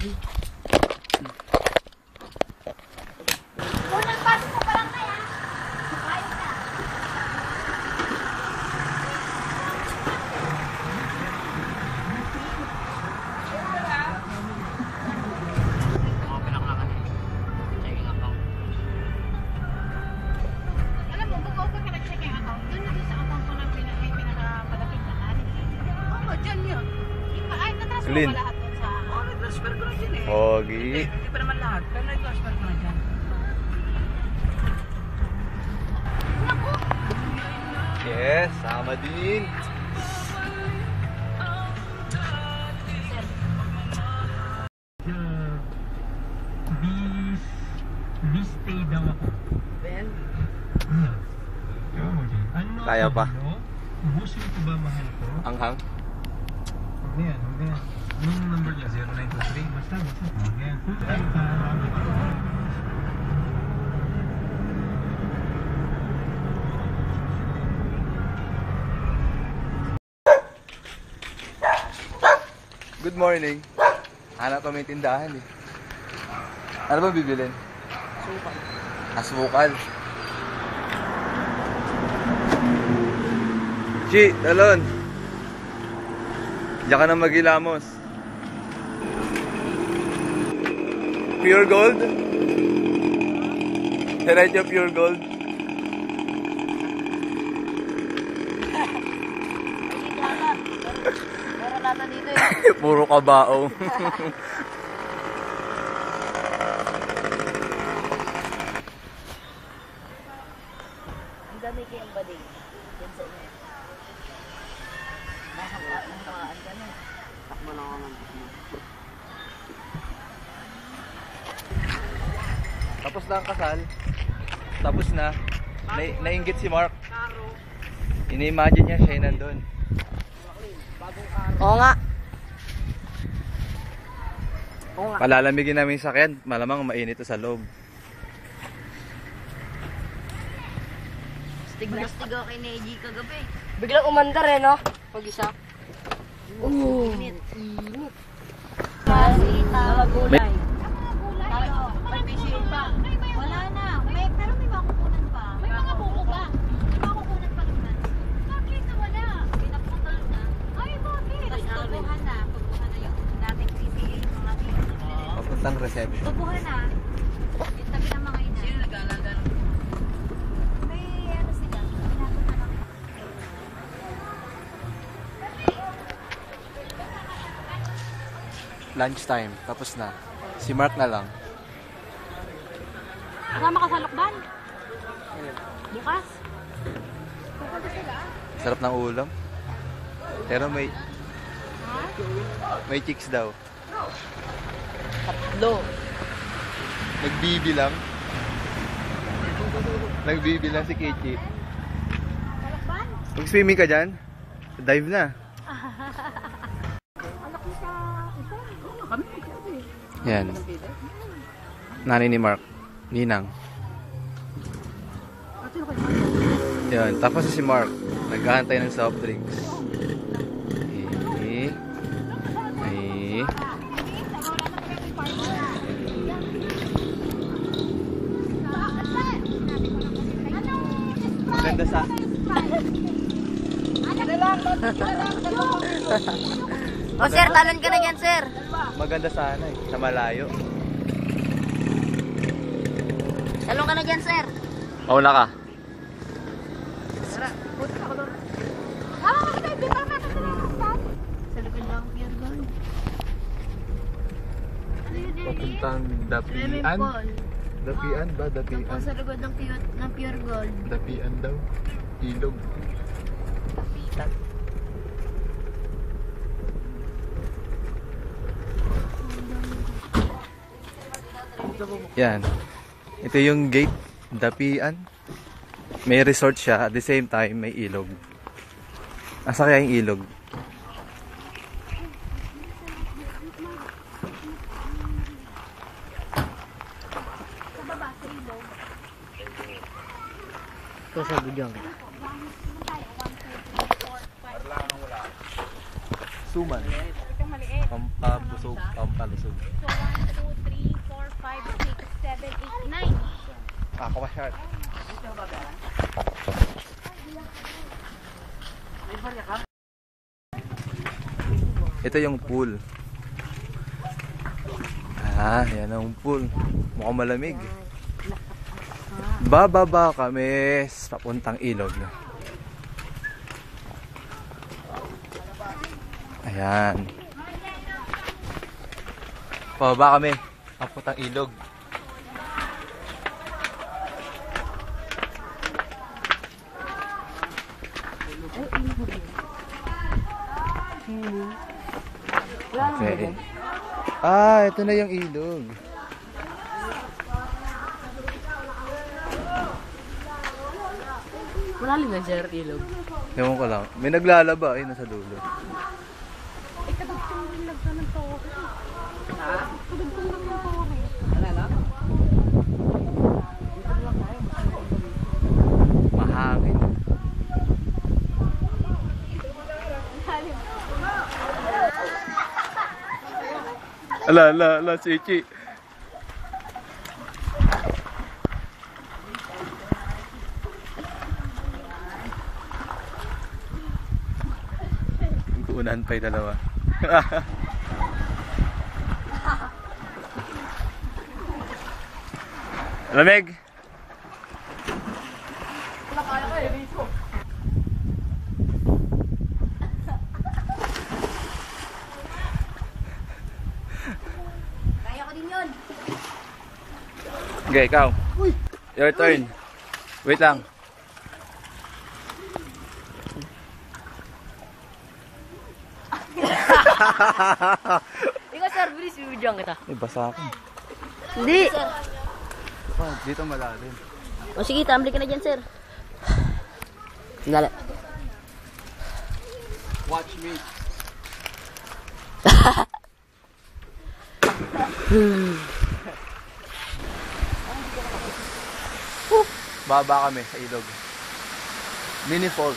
Unang pasok mo pa lang kaya. Ayos na. Alam mo, mag-open ka nag-checking account. Doon na doon sa account ko na pinakamalaking lahat. Oo, dyan yun. Ay, natransfer Clean. ko lahat doon sa... Oo, nag-transfer ko na dyan eh. Pogi. Hindi pa naman lahat, pero nag-transfer ko na dyan. Yes, sama din. Stay daw ako. Ben? Ano? Kaya pa. Ubusin ko ba mahal ko? Anghang. Huwag na yan, huwag na yan. Anong number niya? 0923? Basta. Huwag na yan. Good morning. Hanap kami tindahan eh. Ano ba bibilin? Sukal. Asukal. Chi, talon. Diyan ka na maghilamos. Pure gold? Hirait yung pure gold. Meron natin dito eh. Puro kabao. Ang dami kayong bading. Yan sa inyo. Nakakaan ka na. Takbo na ako ng Tapos na ang kasal. Tapos na. Nainggit si Mark. Ini-imagine niya siya nandun. Oo nga. Oo nga. Palalamigin namin yung sakyan. Malamang mainit to sa loob. Stig na stig ako kay Neji kagabi. Biglang umandar eh, no? Pag-isa. Init. Kasi gulay. May PCA pa. Wala na. Pero may makukunan pa. May mga buko ba? May makukunan pa naman. Bakit na wala? Pinaputol na. Ay, bakit? Tapos tubuhan na. Tubuhan na yung dating PCA. Mga PCA. Papuntang reception. Tubuhan na. Yung tabi ng mga ina. Sino nag-aalaga ng May ano sila. Pinapunta lang. Lunchtime. Tapos na. Si Mark na lang. Kasama ka sa lokban? Bukas? Sarap ng ulam. Pero may chicks daw. tatlo? Nagbibilang. Nagbibilang si Kichi. Sa lokban? Mag-swimming ka dyan? Dive na. Anak mo sa ito? Kami. Yan. Nanay ni Mark. Ninang. Yan. Tapos si Mark. Naghahantay ng soft drinks. Maganda sa... O sir, talon ka na yan sir. Maganda sana eh. Sa malayo. Talon ka na dyan sir. Mauna ka. Sa likod lang pure gold. Ano yun din? Papuntang Swimming pool. Dapian ba? Doon po Dapian. sa likod ng pure gold. Dapian daw. Ilog. Yan. Ito yung gate. Dapian. May resort siya. At the same time, may ilog. Asa kaya yung ilog? Ito sa video. Suman. Itong maliit. Pampabusog, pampalusog. So 1, 2, 3, 4, 5, 6, 7, 8, 9. Ako ka shot. Ito yung pool. Ah, yan ang pool. Mukhang malamig. Bababa kami sa papuntang ilog. Ayan. Pababa kami papuntang ilog. Okay. Ah, ito na yung ilog. Malalim na sir, ilog. Ewan ko lang. May naglalaba ay nasa dulo. Mahangin. Ala, Chichi. Unahan pa yung dalawa. Lamig. Kaya ko din yun. Okay, ikaw. Your turn. Wait lang. Ikaw sir, bilis, bibidyoan kita. Ay, basa ako. Hindi! Dito malalim. O sige, tumbling ka na dyan sir. Sandali. Watch me. Baba kami sa ilog. Mini falls.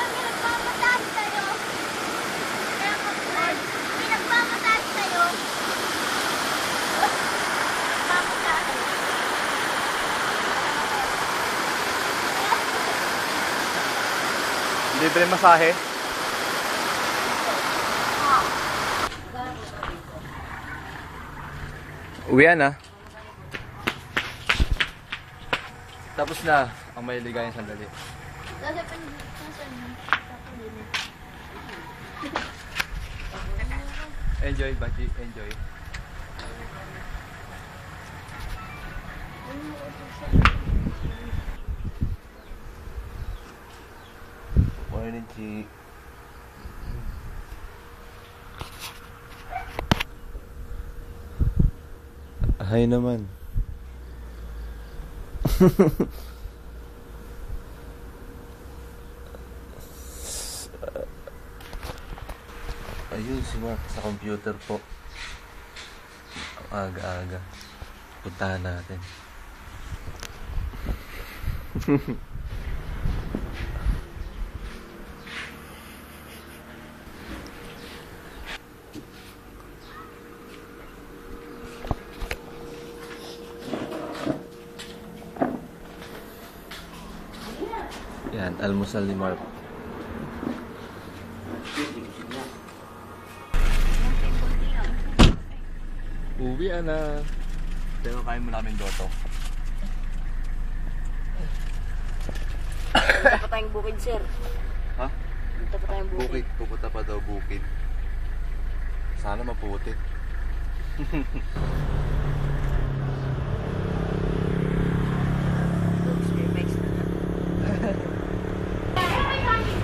Pinagpapataas sa'yo. Pinagpapataas sa'yo. Libre masahe. Uwian na. Tapos na ang may ligayang sandali. Enjoy, Bachi. Enjoy. Morning, Chi. Hi naman. Ayun si Mark sa computer po. Ang aga-aga. Puntahan natin. Yan, almusal ni Mark. Uwi na. Pero kain mo namin doto. Punta pa tayong bukid sir. Ha? Punta pa tayong bukid. Bukid. Pupunta pa daw bukid. Sana maputi.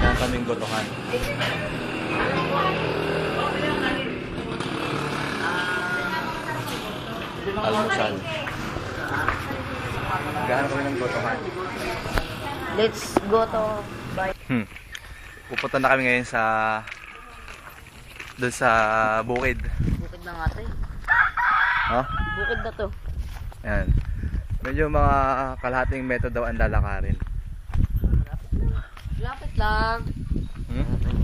Yan kaming gotohan. almusal. Gaano kami ng gotohan. Let's go to buy. Pupunta na kami ngayon sa doon sa bukid. Bukid na nga to eh. Ha? Bukid na to. Ayan. Medyo mga kalahating metro daw ang lalakarin. Lapit lang.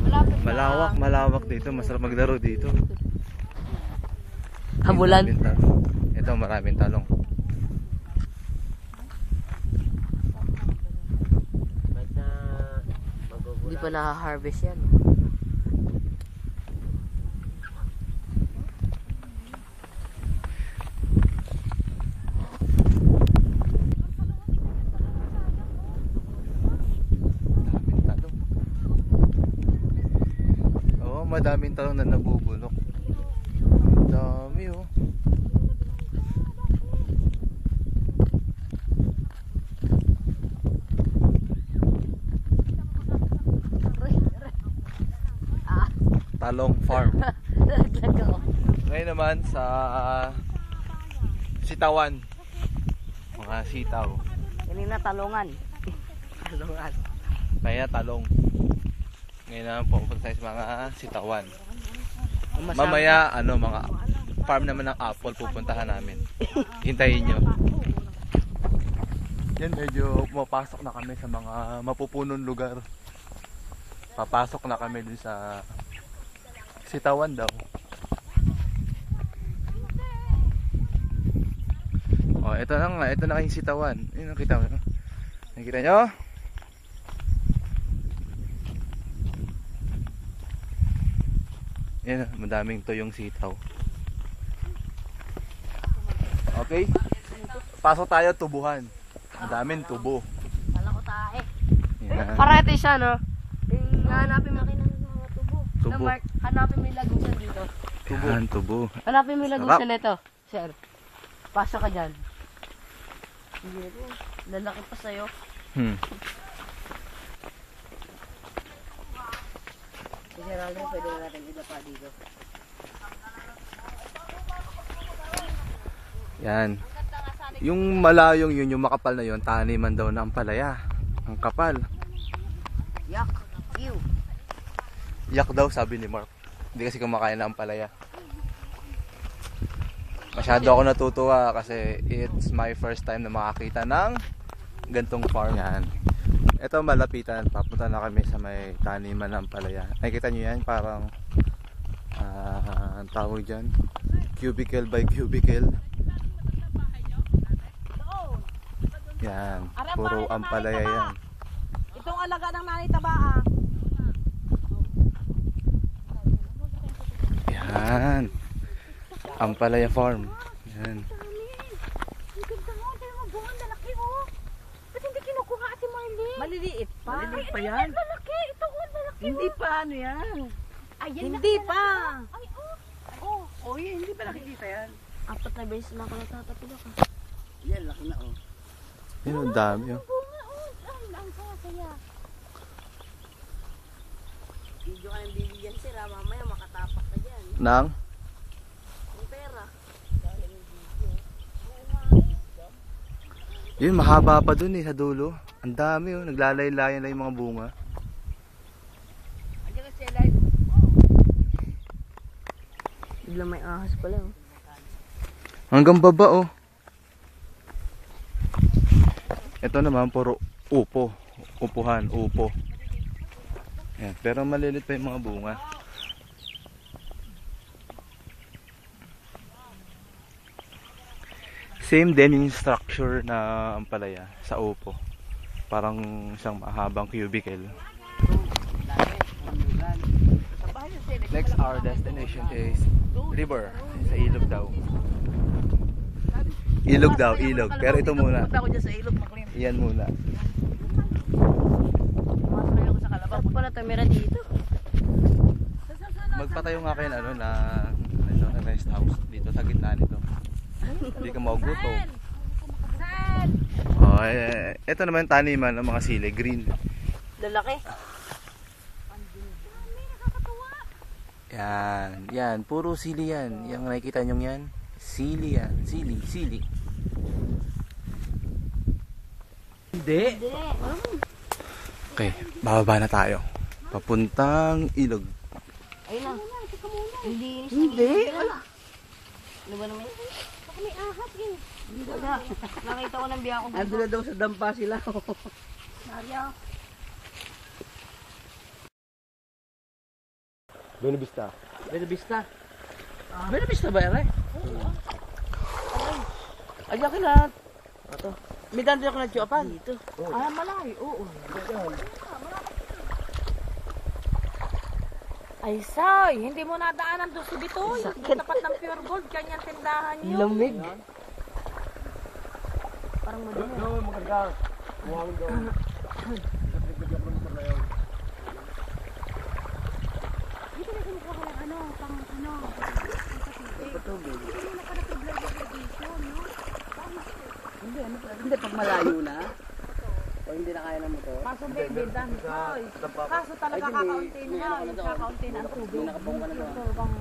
Malapit lang. Malawak dito. Masarap maglaro dito. Habulan. Ito maraming talong. Hindi pa na-harvest yan. Madaming talong na nabubulok. Dami oh. Talong farm. Ngayon naman sa sitawan. Mga sitaw. Kanina talongan. Talongan. Kaya talong. Ngayon naman pupunta tayo sa mga sitawan. Mamaya mga farm naman ng apple pupuntahan namin. Hintayin nyo. Yan, medyo pumapasok na kami sa mga mapupunong lugar. Papasok na kami dun sa sitawan daw. Oh, ito na nga, ito na kayong sitawan. Ayun, nakita mo. Nakita nyo? Yan, madaming tuyong sitaw. Okay? Pasok tayo, tubuhan. Madaming tubo. Kala ko tae. Yan. Parete siya, no? Yung hanapin mo ng mga tubo. Tubo. Mark, hanapin mo yung lagusan dito. Tubo. Yan, tubo. Hanapin mo yung lagusan nito, sir. Pasok ka dyan. Hindi ko. Lalaki pa sa'yo. Sige, Raldo, pwede na natin idapa dito. Yan. Yung malayong yun, yung makapal na yun, taniman daw ng palaya. Ang kapal. Yak! Ew! Yak daw, sabi ni Mark. Hindi kasi kumakain na ang palaya. Masyado ako natutuwa kasi it's my first time na makakita ng gantong farm. Yan. Ito malapitan, papunta na kami sa may taniman ng palaya. Nakikita nyo yan, parang ang tawag dyan, cubicle by cubicle. Yan, puro ampalaya yan. Itong alaga ng nanay tabaa. Yan, ampalaya farm. Yan. Maliliit pa. Maliliit pa yan? Lalaki. Ito lalaki. Hindi pa, ano yan? Ayan, hindi pa. Ay, oh. Oh, yan, hindi pa nakikita yan. 4 na beses na ako natatapilok. Yan, laki na oh. Yan, ang dami oh. Bunga, oh. Ang saya-saya. Video ka ng bibigyan sir, mamaya makatapak ka dyan. Nang? Yung pera. Yun, mahaba pa dun sa dulo. Ang dami oh, naglalay-layan lang yung mga bunga. Andiyan ka siya live. Bigla may ahas pala oh. Hanggang baba oh. Ito naman puro upo. Upuhan, upo. Yan, pero malilit pa yung mga bunga. Same din yung structure na ampalaya sa upo. Parang isang mahabang cubicle. Next, our destination is river. Sa ilog daw. Ilog daw, ilog. Pero ito muna. Punta ko dyan sa ilog, Maclean. Yan muna. Pumasok ako sa kalabaw. Ba't pala tumira dito? Magpatayo nga kayo na rest house dito sa gitna nito. Hindi ka maugutom. Oh, ito naman taniman ng mga sili, green. Lalaki. Yan, puro sili yan. Yung nakikita nyo yan, Sili yan. Sili. Hindi. Okay, bababa na tayo. Papuntang ilog. Ayun na. Hindi. Hindi. Ano ba naman? Baka may ahas yun. Nakita ko ng biya ko. Ando na daw sa dampa sila. Mario. Buena Vista. Buena Vista. Buena Vista ba yan eh? Ay, akin na. Ito. May dandi ako na Japan. Dito. Ah, malayo. Oo. Ay, Soy, hindi mo nadaanan doon si Bitoy. Tapat ng Pure Gold, kanyang tindahan yun. Lamig. Parang madumi. Dito na kumukuha ko ng ano, pang ano. Hindi, pag malayo na. O hindi na kaya ng motor. Kaso baby, dami Soy. Kaso talaga kakaunti na. Kakaunti na ang tubig. Talagang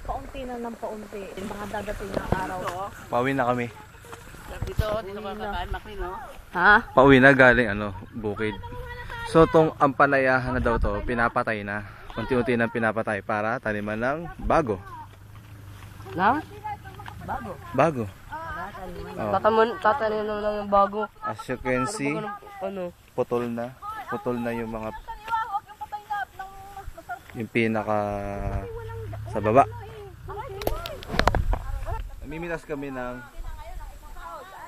paunti na ng paunti. Mga dadating na araw. Pauwi na kami. Dito ka kakain, Makri, no? Ha? Pauwi na galing bukid. So tong ampalayahan na daw to, pinapatay na. Unti-unti nang pinapatay para taniman ng bago. Na? Bago. Oh. Tatanin na lang yung bago. As you can see, Ano? putol na. Putol na yung mga yung pinaka sa baba. Namimitas kami ng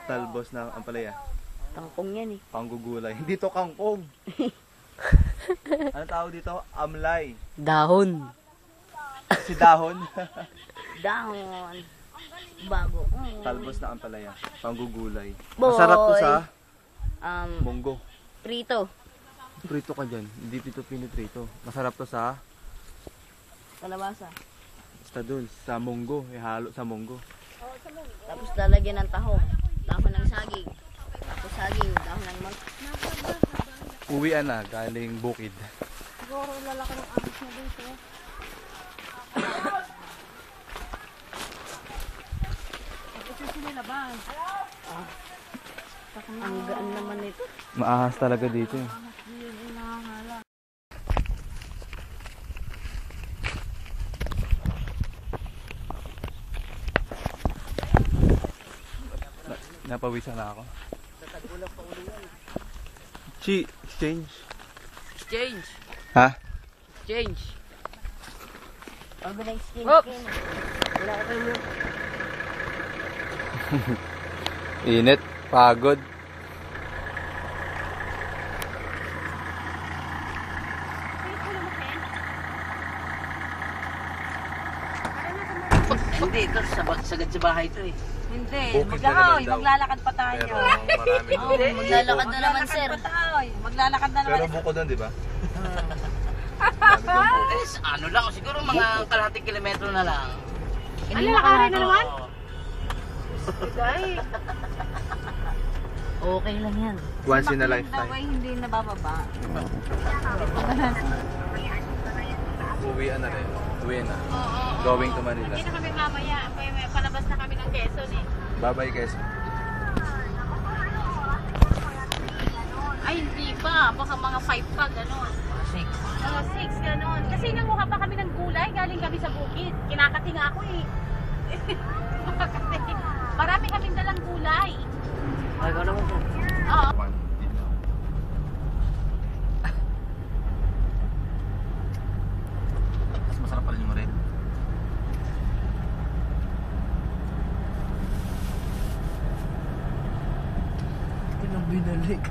talbos ng ampalaya. Tangkong yan eh. Panggugulay. Hindi to kangkong. Ano tawag dito? Amlay. Dahon. Si dahon. Dahon. Bago. Talbos na ampalaya. Panggugulay. Boy. Masarap to sa munggo. Prito. Prito ka dyan. Hindi dito piniprito. Masarap to sa Kalabasa. basta dun. Sa munggo. Ihalo sa munggo. Tapos lalagyan ng tahong. Dahon ng saging. Tapos saging. Dahon ng Uwian na. Galing bukid. Siguro lalaki ng ahas na dito. Ang gaan naman ito. Maahas talaga dito eh. Napawisan na ako. Exchange. Exchange. Ha? Exchange. Pag na skin. Oops! Wala ka tayo mo. Init. Pagod. Hindi, ito sagad sa bahay ito eh. Hindi, Bukid na naman daw. maglalakad pa tayo. Pero marami doon. Maglalakad na naman, sir. Maglalakad na naman. Pero buko doon, di ba? Marami doon buko. Ano lang, siguro mga kalahating kilometro na lang. Ano, nakari na naman? Okay lang yan. Once in a lifetime. Hindi nabababa. Uwian na rin. Uwi na. Going to Manila. Hindi na kami mamaya. Palabas na kami ng Quezon eh. Bye-bye, guys. Ay, hindi pa. Baka mga 5 pa, gano'n. 6. 6, gano'n. Kasi nanguha pa kami ng gulay. Galing kami sa bukid. Kinakati nga ako eh. Marami kaming dalang gulay. Ay, ko naman sir. Oo. Mas masarap pa rin yung red. Ito nang binalik.